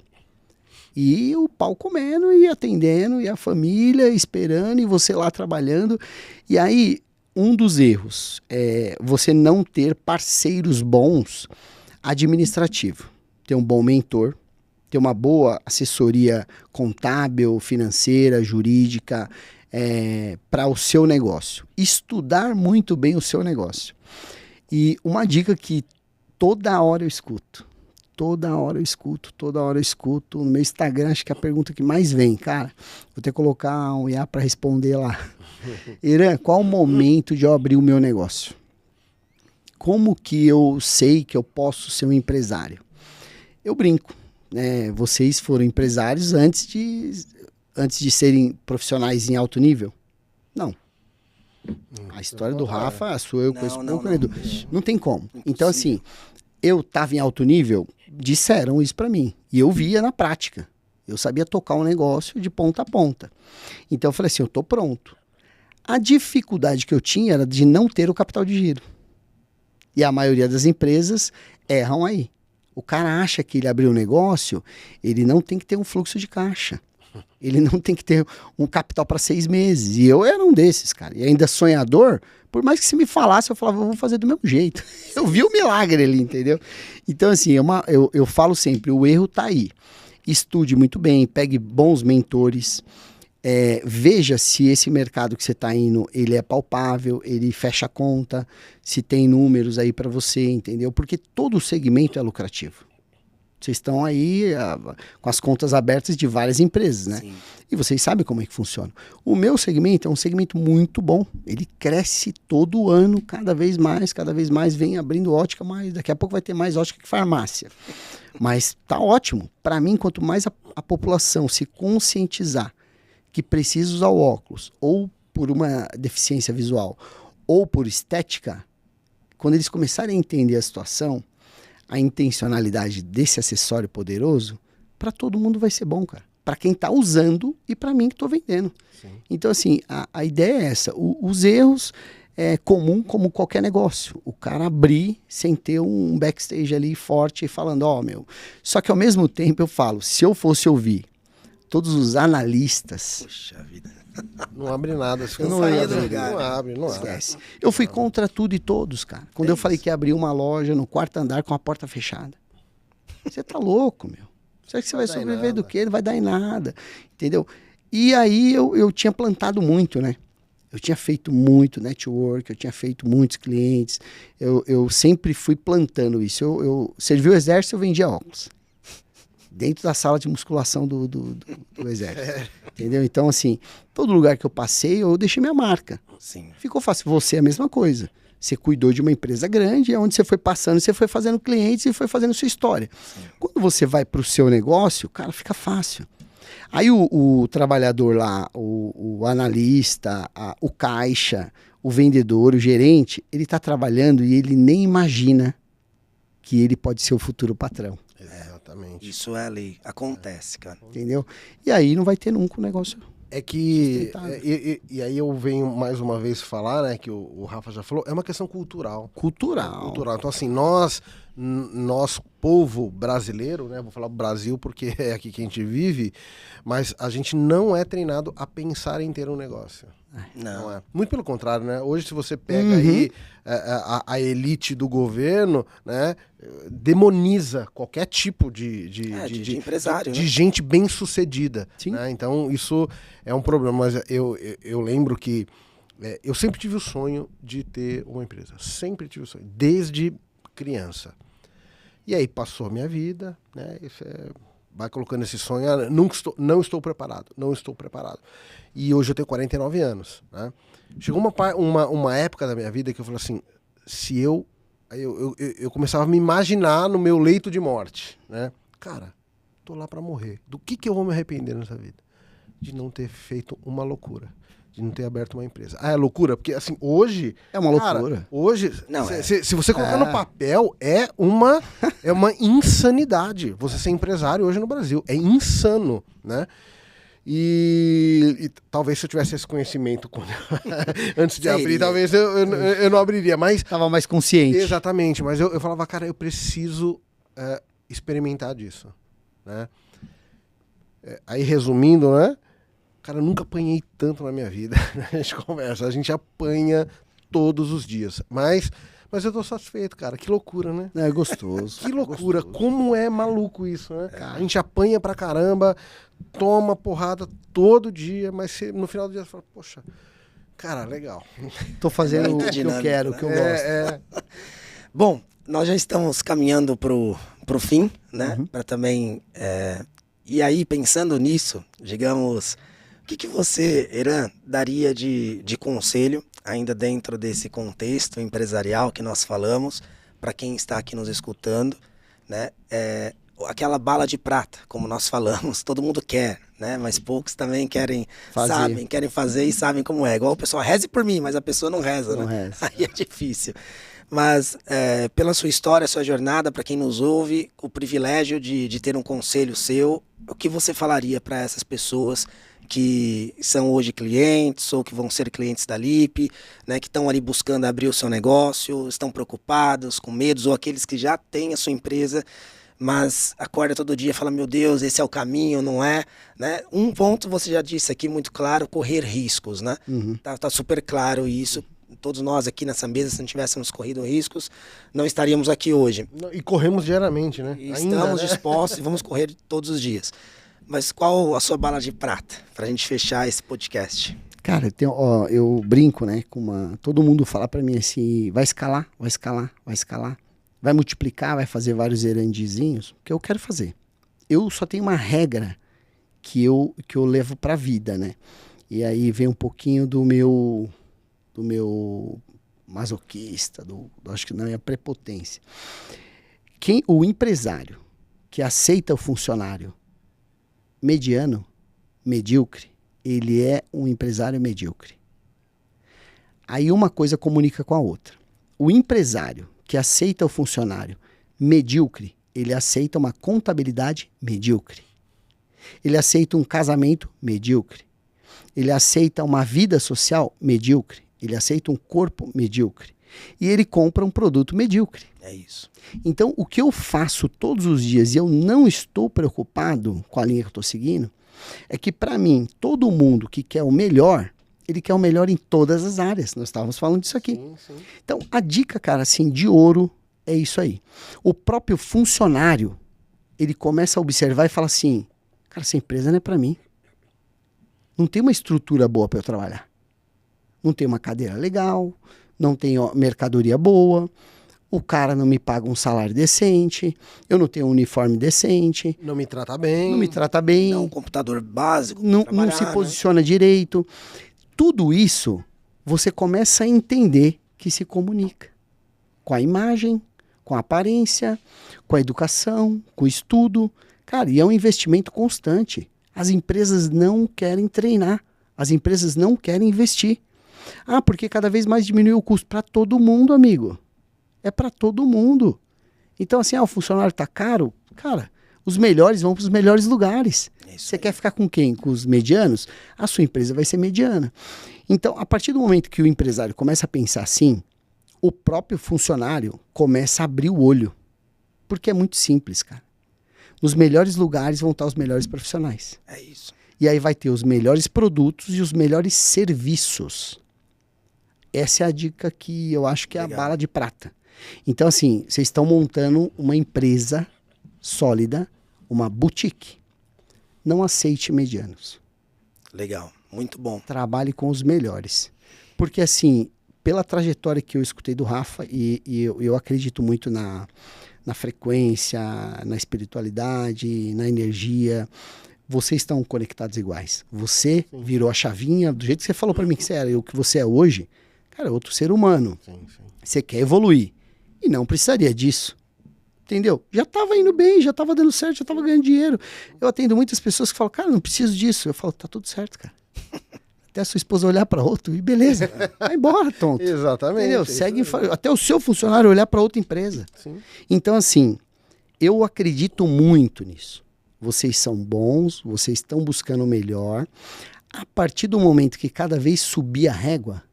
E o pau comendo e atendendo, e a família esperando, e você lá trabalhando. E aí, um dos erros é você não ter parceiros bons administrativos. Ter um bom mentor, ter uma boa assessoria contábil, financeira, jurídica, para o seu negócio. Estudar muito bem o seu negócio. E uma dica que toda hora eu escuto. Toda hora eu escuto. No meu Instagram, acho que é a pergunta que mais vem, cara. Vou ter que colocar um IA para responder lá. Irã, qual o momento de eu abrir o meu negócio? Como que eu sei que eu posso ser um empresário? Eu brinco, né? Vocês foram empresários antes de serem profissionais em alto nível? Não. A história do Rafa, a sua eu conheço pouco, né, Edu? Não tem como. Então, assim, eu estava em alto nível, disseram isso para mim. E eu via na prática. Eu sabia tocar um negócio de ponta a ponta. Então eu falei assim, eu tô pronto. A dificuldade que eu tinha era de não ter o capital de giro. E a maioria das empresas erram aí. O cara acha que ele abriu um negócio, ele não tem que ter um fluxo de caixa. Ele não tem que ter um capital para 6 meses. E eu era um desses, cara. E ainda sonhador, por mais que você me falasse, eu falava, eu vou fazer do mesmo jeito. Eu vi o milagre ali, entendeu? Então, assim, eu falo sempre, o erro tá aí. Estude muito bem, pegue bons mentores, veja se esse mercado que você está indo, ele é palpável, ele fecha a conta, se tem números aí para você, entendeu? Porque todo segmento é lucrativo. Vocês estão aí com as contas abertas de várias empresas, né? Sim. E vocês sabem como é que funciona. O meu segmento é um segmento muito bom. Ele cresce todo ano, cada vez mais, vem abrindo ótica, mas daqui a pouco vai ter mais ótica que farmácia. Mas tá ótimo. Para mim, quanto mais a população se conscientizar que precisa usar o óculos, ou por uma deficiência visual, ou por estética, quando eles começarem a entender a situação, a intencionalidade desse acessório poderoso, para todo mundo vai ser bom, cara. Para quem está usando e para mim que estou vendendo. Sim. Então, assim, a ideia é essa. Os erros é comum como qualquer negócio. O cara abrir sem ter um backstage ali forte falando, meu... Só que ao mesmo tempo eu falo, se eu fosse ouvir todos os analistas... Puxa vida. Não abre nada. Não abre. Esquece. Eu fui contra tudo e todos, cara. Quando eu falei que ia abrir uma loja no 4º andar com a porta fechada. Você tá louco, meu. Será que você vai sobreviver do quê? Não vai dar em nada. Entendeu? E aí eu tinha plantado muito, né? Eu tinha feito muito network, eu tinha feito muitos clientes. Eu sempre fui plantando isso. Eu servi o exército, eu vendia óculos. Dentro da sala de musculação do exército. Entendeu? Então, assim, todo lugar que eu passei, eu deixei minha marca. Sim. Ficou fácil. Você é a mesma coisa. Você cuidou de uma empresa grande, é onde você foi passando, você foi fazendo clientes e foi fazendo sua história. Sim. Quando você vai para o seu negócio, cara, fica fácil. Aí o trabalhador lá, o analista, o caixa, o vendedor, o gerente, ele está trabalhando e ele nem imagina que ele pode ser o futuro patrão. Exatamente. Isso é ali, acontece, cara. Entendeu? E aí não vai ter nunca um negócio. É que, e aí eu venho mais uma vez falar, né, que o Rafa já falou, é uma questão cultural. Cultural. Então, assim, nós nós, povo brasileiro, né? Vou falar Brasil porque é aqui que a gente vive, mas a gente não é treinado a pensar em ter um negócio. Não é. Muito pelo contrário, né? Hoje, se você pega aí a elite do governo, né? Demoniza qualquer tipo de empresário, de né? gente bem-sucedida. Sim. Né? Então, isso é um problema. Mas eu lembro que eu sempre tive o sonho de ter uma empresa. Sempre tive o sonho, desde criança. E aí passou a minha vida, né? Vai colocando esse sonho, não estou preparado. E hoje eu tenho 49 anos, né? Chegou uma época da minha vida que eu falei assim, se eu começava a me imaginar no meu leito de morte, né? Cara, tô lá para morrer. Do que eu vou me arrepender nessa vida? De não ter feito uma loucura. De não ter aberto uma empresa. Ah, é loucura? Porque, assim, hoje... É uma loucura. Hoje, se você colocar no papel, é uma insanidade você ser empresário hoje no Brasil. É insano, né? E talvez se eu tivesse esse conhecimento antes de abrir, talvez eu não abriria, mas... Tava mais consciente. Exatamente, mas eu falava, cara, eu preciso experimentar disso, né? Aí, resumindo, né? Cara, eu nunca apanhei tanto na minha vida. A gente conversa, a gente apanha todos os dias. Mas eu tô satisfeito, cara. Que loucura, né? É gostoso. Que loucura. Como é maluco isso, né? A gente apanha pra caramba, toma porrada todo dia, mas no final do dia você fala, poxa, cara, legal. Tô fazendo o que eu quero, o que eu gosto. Bom, nós já estamos caminhando pro fim, né? Para também... E aí, pensando nisso, digamos... O que você, Eran, daria de conselho, ainda dentro desse contexto empresarial que nós falamos, para quem está aqui nos escutando, né? Aquela bala de prata, como nós falamos, todo mundo quer, né? Mas poucos também querem fazer e sabem como é. Igual o pessoal, reze por mim, mas a pessoa não reza, né? Aí é difícil. Mas pela sua história, sua jornada, para quem nos ouve, o privilégio de ter um conselho seu, o que você falaria para essas pessoas que são hoje clientes ou que vão ser clientes da Lip, né, que estão ali buscando abrir o seu negócio, estão preocupados, com medos, ou aqueles que já têm a sua empresa, mas acorda todo dia e fala, meu Deus, esse é o caminho, não é? Né? Um ponto você já disse aqui muito claro, correr riscos, né? Tá super claro isso. Todos nós aqui nessa mesa, se não tivéssemos corrido riscos, não estaríamos aqui hoje. E corremos diariamente, né? Estamos dispostos e vamos correr todos os dias. Mas qual a sua bala de prata pra gente fechar esse podcast? Cara, eu brinco, né? Todo mundo fala pra mim assim, vai escalar, vai multiplicar, vai fazer vários erandizinhos, que eu quero fazer. Eu só tenho uma regra que eu levo pra vida, né? E aí vem um pouquinho do meu masoquista, acho que não é a prepotência. O empresário que aceita o funcionário mediano, medíocre, ele é um empresário medíocre. Aí uma coisa comunica com a outra. O empresário que aceita o funcionário medíocre, ele aceita uma contabilidade medíocre. Ele aceita um casamento medíocre. Ele aceita uma vida social medíocre. Ele aceita um corpo medíocre. E ele compra um produto medíocre. É isso. Então, o que eu faço todos os dias, e eu não estou preocupado com a linha que eu estou seguindo, é que, para mim, todo mundo que quer o melhor, ele quer o melhor em todas as áreas. Nós estávamos falando disso aqui. Sim. Então, a dica, cara, assim, de ouro é isso aí. O próprio funcionário, ele começa a observar e fala assim, cara, essa empresa não é para mim. Não tem uma estrutura boa para eu trabalhar. Não tem uma cadeira legal, não tem mercadoria boa, o cara não me paga um salário decente, eu não tenho um uniforme decente. Não me trata bem. Não, um computador básico. Não se posiciona direito. Tudo isso, você começa a entender que se comunica com a imagem, com a aparência, com a educação, com o estudo. Cara, e é um investimento constante. As empresas não querem treinar, as empresas não querem investir. Ah, porque cada vez mais diminuiu o custo. Para todo mundo, amigo. É para todo mundo. Então, assim, o funcionário tá caro. Cara, os melhores vão para os melhores lugares. Você quer ficar com quem? Com os medianos? A sua empresa vai ser mediana. Então, a partir do momento que o empresário começa a pensar assim, o próprio funcionário começa a abrir o olho. Porque é muito simples, cara. Nos melhores lugares vão estar os melhores profissionais. É isso. E aí vai ter os melhores produtos e os melhores serviços. Essa é a dica que eu acho que é a bala de prata. Então, assim, vocês estão montando uma empresa sólida, uma boutique. Não aceite medianos. Legal, muito bom. Trabalhe com os melhores. Porque, assim, pela trajetória que eu escutei do Rafa, e eu acredito muito na frequência, na espiritualidade, na energia, vocês estão conectados iguais. Você virou a chavinha, do jeito que você falou para mim que você era, e o que você é hoje, cara, é outro ser humano. Sim. Você quer evoluir. E não precisaria disso. Entendeu? Já estava indo bem, já estava dando certo, já estava ganhando dinheiro. Eu atendo muitas pessoas que falam, cara, não preciso disso. Eu falo, tá tudo certo, cara. Até a sua esposa olhar para outro e beleza. Vai embora, tonto. Exatamente. Entendeu? Segue, até o seu funcionário olhar para outra empresa. Sim. Então, assim, eu acredito muito nisso. Vocês são bons, vocês estão buscando o melhor. A partir do momento que cada vez subir a régua,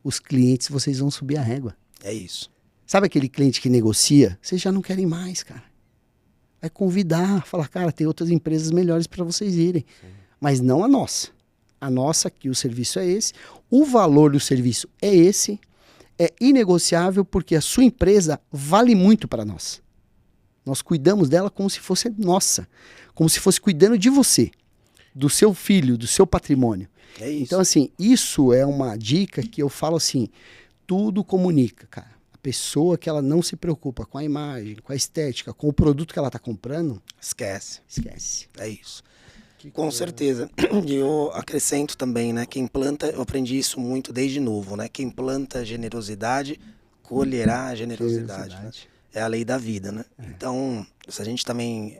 os clientes, vocês vão subir a régua. É isso. Sabe aquele cliente que negocia? Vocês já não querem mais, cara. Vai convidar, falar, cara, tem outras empresas melhores para vocês irem. Sim. Mas não a nossa. A nossa aqui, o serviço é esse. O valor do serviço é esse. É inegociável porque a sua empresa vale muito para nós. Nós cuidamos dela como se fosse nossa. Como se fosse cuidando de você. Do seu filho, do seu patrimônio. É isso. Então, assim, isso é uma dica que eu falo assim, tudo comunica, cara. A pessoa que ela não se preocupa com a imagem, com a estética, com o produto que ela está comprando, esquece. É isso. Com certeza. E eu acrescento também, né? Quem planta, eu aprendi isso muito desde novo, né? Quem planta generosidade, colherá a generosidade. Né? É a lei da vida, né? É. Então, se a gente também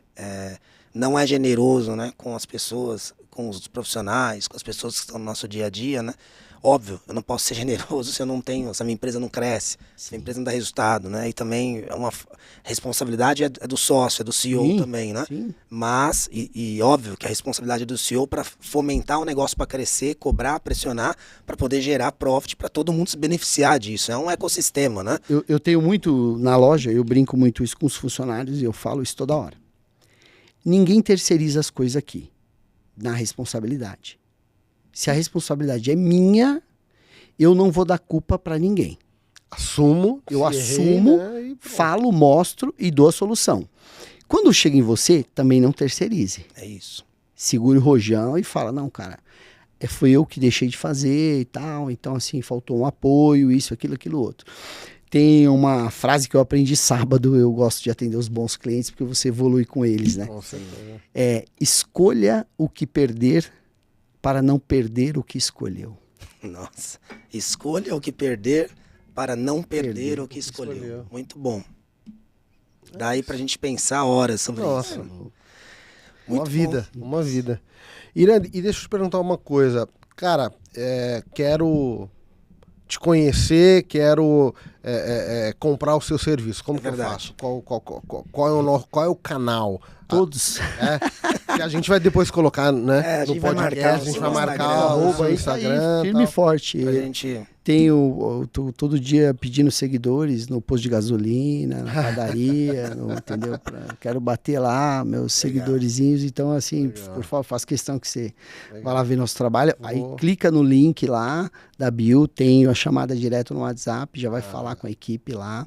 não é generoso, né? Com as pessoas, com os profissionais, com as pessoas que estão no nosso dia a dia, né? Óbvio, eu não posso ser generoso se eu não tenho, se a minha empresa não cresce, se a empresa não dá resultado, né? E também é uma responsabilidade é do sócio, é do CEO também, né? Sim. Mas, e óbvio que a responsabilidade é do CEO para fomentar o negócio para crescer, cobrar, pressionar, para poder gerar profit, para todo mundo se beneficiar disso. É um ecossistema, né? Eu tenho muito, na loja, eu brinco muito isso com os funcionários e eu falo isso toda hora. Ninguém terceiriza as coisas aqui, na responsabilidade. Se a responsabilidade é minha, eu não vou dar culpa para ninguém. Eu assumo, né? Falo, mostro e dou a solução. Quando chega em você, também não terceirize. É isso. Segure o rojão e fala, não, cara, foi eu que deixei de fazer e tal, então assim, faltou um apoio, isso, aquilo outro. Tem uma frase que eu aprendi sábado, eu gosto de atender os bons clientes, porque você evolui com eles, né? Escolha o que perder para não perder o que escolheu. Nossa, escolha o que perder para não perder o que escolheu. Muito bom. Daí pra gente pensar horas sobre isso. Uma vida. Irã, e deixa eu te perguntar uma coisa. Cara, quero te conhecer, quero comprar o seu serviço. Como que eu faço? Qual é o canal? Todos. Que a gente vai depois colocar, né? No podcast, a gente vai marcar o Instagram. Firme e forte. A gente... Tenho todo dia pedindo seguidores no posto de gasolina, na padaria, entendeu? Quero bater lá meus seguidorzinhos. Então, assim, por favor, faço questão que você vá lá ver nosso trabalho. Aí clica no link lá da bio, tem a chamada direto no WhatsApp, já vai falar com a equipe lá.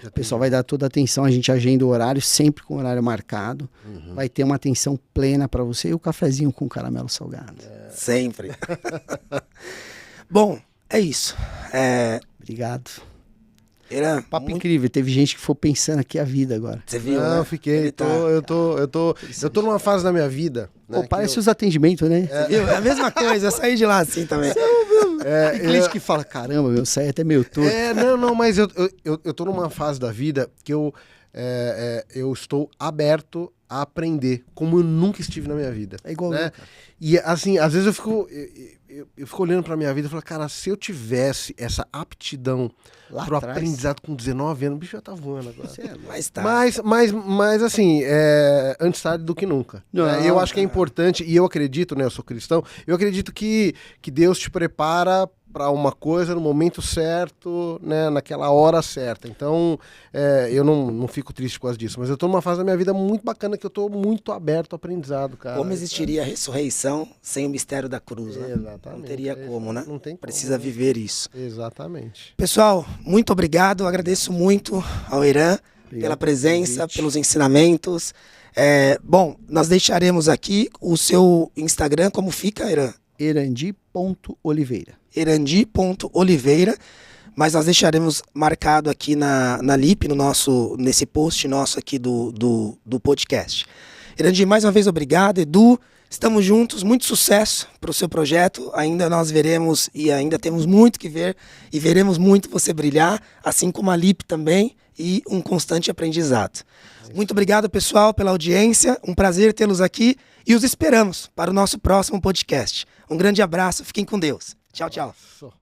O pessoal vai dar toda a atenção, a gente agenda o horário, sempre com o horário marcado. Vai ter uma atenção plena para você e o cafezinho com caramelo salgado. Sempre. Bom, é isso. Obrigado. Era papo incrível. Teve gente que foi pensando aqui a vida agora. Você viu? Não, fiquei. Eu tô numa fase da minha vida. Né, parece os atendimentos, né? Você viu? É a mesma coisa. Eu saí de lá assim também. Tem cliente que fala, caramba, eu saí até meio torto. Não, mas eu tô numa fase da vida que eu estou aberto a aprender, como eu nunca estive na minha vida. É igual né? E assim, às vezes eu fico... eu fico olhando pra minha vida e falo, cara, se eu tivesse essa aptidão Lá pro atrás. aprendizado com 19 anos, o bicho já tá voando agora. Você é louco. Mas tá. Mas assim, antes tarde do que nunca. Não, Né? Eu acho que é importante, e eu acredito, né, eu sou cristão, eu acredito que Deus te prepara para uma coisa no momento certo, né, naquela hora certa. Então, eu não fico triste por causa disso, mas eu tô numa fase da minha vida muito bacana que eu tô muito aberto ao aprendizado, cara. Como existiria a ressurreição sem o mistério da cruz, né? Exatamente. Não teria como, né? Não tem como. Precisa viver isso. Exatamente. Pessoal, muito obrigado. Agradeço muito ao Eran pela presença, pelos ensinamentos. Bom, nós deixaremos aqui o seu Instagram. Como fica, Eran? Erandi.oliveira. Erandi.oliveira. Mas nós deixaremos marcado aqui na Lip, nesse post nosso aqui do podcast. Erandi, mais uma vez obrigado. Edu, estamos juntos, muito sucesso para o seu projeto. Ainda nós veremos e ainda temos muito que ver e veremos muito você brilhar, assim como a Lip também, e um constante aprendizado. Muito obrigado, pessoal, pela audiência. Um prazer tê-los aqui e os esperamos para o nosso próximo podcast. Um grande abraço, fiquem com Deus. Tchau, tchau. Nossa.